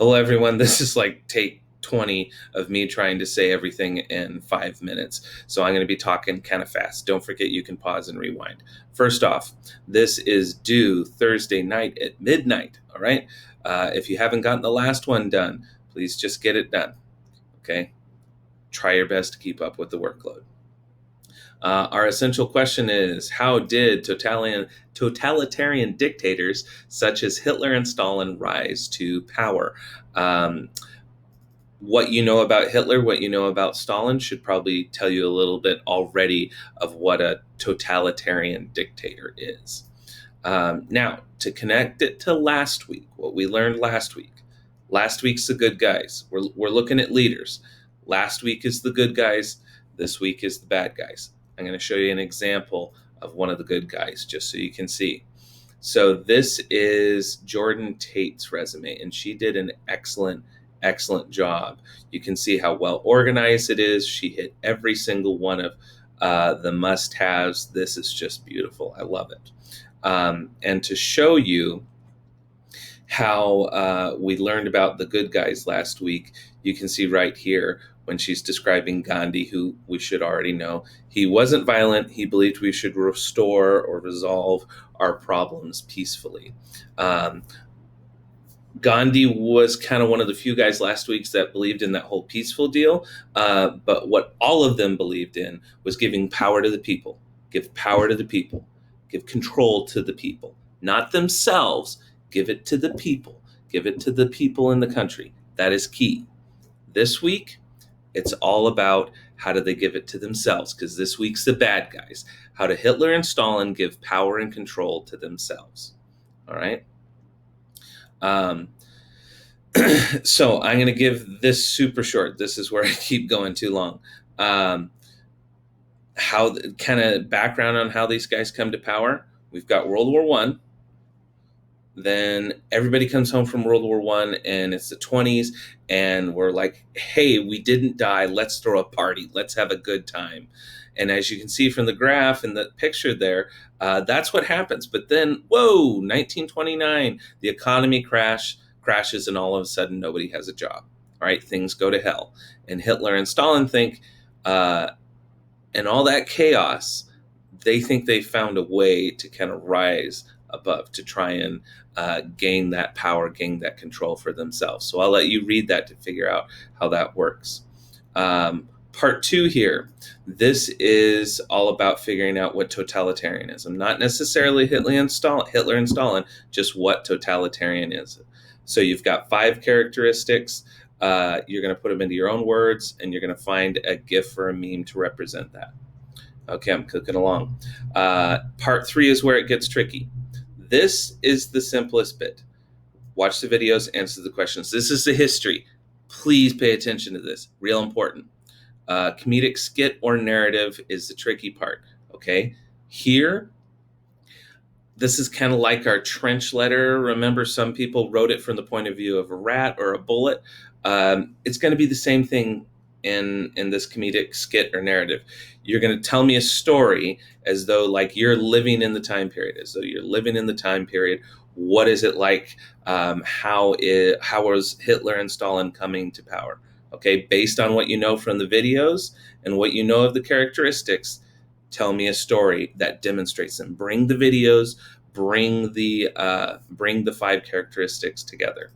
Hello, everyone. This is like take 20 of me trying to say everything in 5 minutes. So I'm going to be talking kind of fast. Don't forget you can pause and rewind. First off, this is due Thursday night at midnight. All right. If you haven't gotten the last one done, please just get it done. Okay. Try your best to keep up with the workload. Our essential question is, how did totalitarian dictators such as Hitler and Stalin rise to power? What you know about Hitler, what you know about Stalin should probably tell you a little bit already of what a totalitarian dictator is. Now, to connect it to last week, what we learned last week's the good guys. We're looking at leaders. Last week is the good guys. This week is the bad guys. I'm going to show you an example of one of the good guys just so you can see. So this is Jordan Tate's resume, and she did an excellent job. You can see how well organized it is. She hit every single one of the must-haves. This is just beautiful. I love it. And to show you how we learned about the good guys last week, you can see right here when she's describing Gandhi, who we should already know. He wasn't violent. He believed we should restore or resolve our problems peacefully. Gandhi was kind of one of the few guys last week that believed in that whole peaceful deal. But what all of them believed in was giving power to the people. Give power to the people. Give control to the people. Not themselves. Give it to the people. Give it to the people in the country. That is key. This week, it's all about how do they give it to themselves, because this week's the bad guys. How do Hitler and Stalin give power and control to themselves? All right. So I'm going to give this super short. This is where I keep going too long. How kind of background on how these guys come to power. We've got World War I. Then everybody comes home from World War I, and it's the 20s, and we're like, hey, we didn't die. Let's throw a party. Let's have a good time. And as you can see from the graph and the picture there, that's what happens. But then, whoa, 1929, the economy crashes, and all of a sudden nobody has a job. All right, things go to hell. And Hitler and Stalin think, and all that chaos, they think they found a way to kind of rise above, to try and gain that power, gain that control for themselves. So I'll let you read that to figure out how that works. Part 2 here, this is all about figuring out what totalitarianism, not necessarily Hitler and Stalin, just what totalitarian is. So you've got 5 characteristics. You're going to put them into your own words, and you're going to find a GIF or a meme to represent that. Okay, I'm cooking along. Part 3 is where it gets tricky. This is the simplest bit. Watch the videos, answer the questions. This is the history. Please pay attention to this. Real important. Comedic skit or narrative is the tricky part. Okay? Here, this is kind of like our trench letter. Remember, some people wrote it from the point of view of a rat or a bullet. It's going to be the same thing in this comedic skit or narrative. You're going to tell me a story as though like you're living in the time period, What is it like? How was Hitler and Stalin coming to power? Okay, based on what you know from the videos and what you know of the characteristics, tell me a story that demonstrates them. Bring the videos, bring the 5 characteristics together.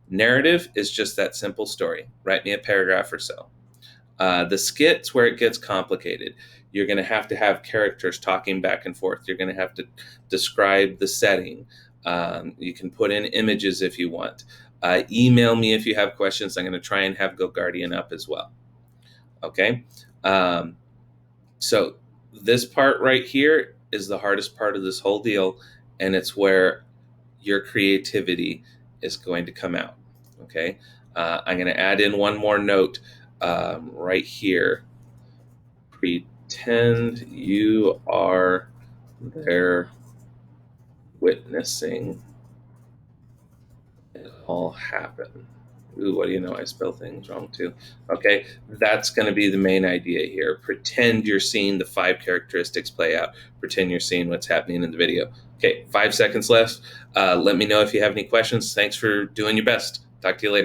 Narrative is just that simple story. Write me a paragraph or so. The skit's where it gets complicated. You're going to have characters talking back and forth. You're going to have to describe the setting. You can put in images if you want. Email me if you have questions. I'm going to try and have GoGuardian up as well. Okay? So this part right here is the hardest part of this whole deal, and it's where your creativity is going to come out. Okay? I'm going to add in one more note. Right here, pretend you are there witnessing it all happen. Ooh, what do you know? I spell things wrong too. Okay, that's going to be the main idea here. Pretend you're seeing the 5 characteristics play out. Pretend you're seeing what's happening in the video. Okay, 5 seconds left. Let me know if you have any questions. Thanks for doing your best. Talk to you later.